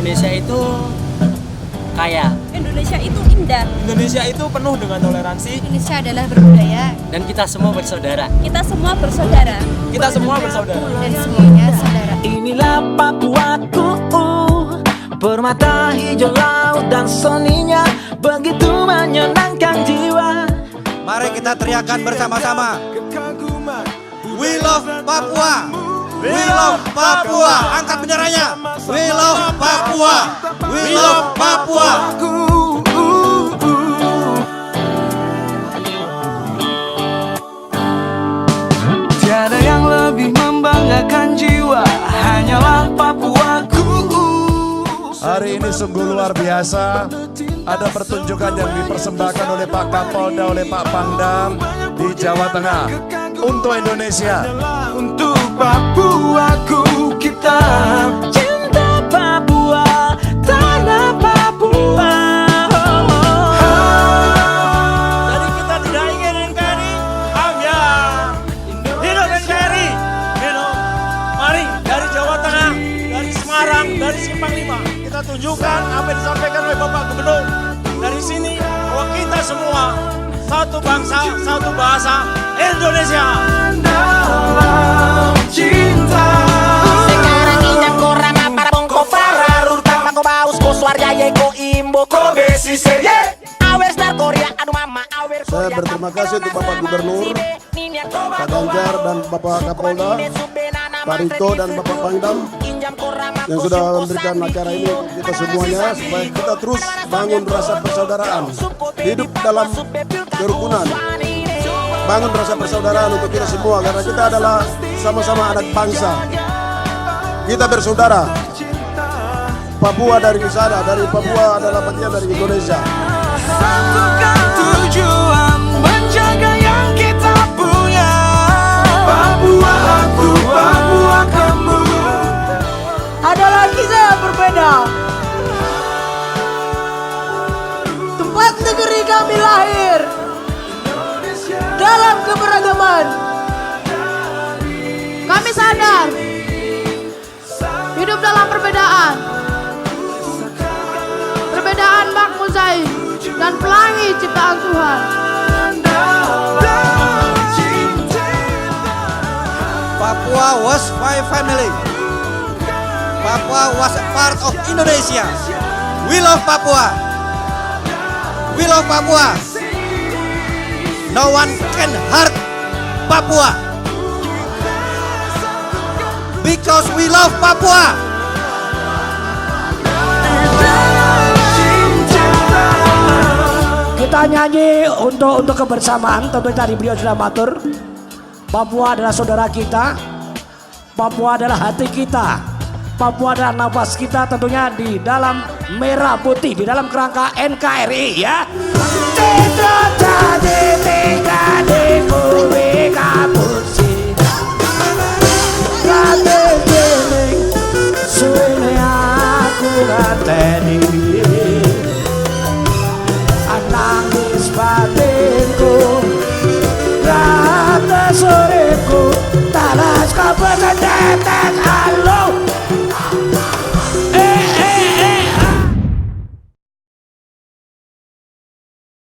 Indonesia itu kaya. Indonesia itu indah. Indonesia itu penuh dengan toleransi. Indonesia adalah berbudaya. Dan kita semua bersaudara. Kita semua bersaudara. Kita semua bersaudara. Dan semuanya saudara. Inilah Papuaku, bermata hijau laut dan soninya begitu menyenangkan jiwa. Mari kita teriakan bersama-sama. We love Papua. We love Papua. Angkat benderanya. We love Papua. We love Papua. Tiada yang lebih membanggakan jiwa, hanyalah Papuaku. Hari ini sungguh luar biasa. Ada pertunjukan yang dipersembahkan oleh Pak Kapolda, oleh Pak Pangdam di Jawa Tengah untuk Indonesia. Untuk Papuaku kita cinta Papua, tanah Papua. Jadi kita tidak ingin NKRI ambiar. Hidup NKRI. Mari dari Jawa Tengah, dari Semarang, dari Simpang 5 kita tunjukkan apa yang disampaikan oleh Bapak Gubernur. Dari sini bahwa kita semua satu bangsa, satu bahasa, Indonesia. Dalam cinta. Sekarang ingat korama para bongko para rurtang mako baus ko suarya yeko imbo ko besi seye awers dar Korea aduh mama awers. Saya berterima kasih untuk Bapak Gubernur, Pak Ganjar dan Bapak Kapolda, Pak Rito dan Bapak Pangdam yang sudah memberikan acara ini untuk kita semuanya supaya kita terus bangun rasa persaudaraan, hidup dalam kerukunan, bangun rasa persaudaraan untuk kita semua karena kita adalah sama-sama anak bangsa. Kita bersaudara. Papua dari sana, dari Papua adalah bagian dari Indonesia. Satukan tujuan menjaga yang kita punya. Papua aku, Papua kamu. Adalah kita yang berbeda. Tempat negeri kami lahir dalam keberagaman. Kami sadar hidup dalam perbedaan. Perbedaan bak mozaik dan pelangi ciptaan Tuhan. Papua was my family. Papua was a part of Indonesia. We love Papua. We love Papua. No one can hurt Papua. Because we love Papua. Kita nyanyi untuk kebersamaan. Tentu tadi beliau sudah matur. Papua adalah saudara kita. Papua adalah hati kita. Papua adalah nafas kita tentunya di dalam merah putih, di dalam kerangka NKRI ya. Anangis batinku, rata soreku, talas kapan tetes alo.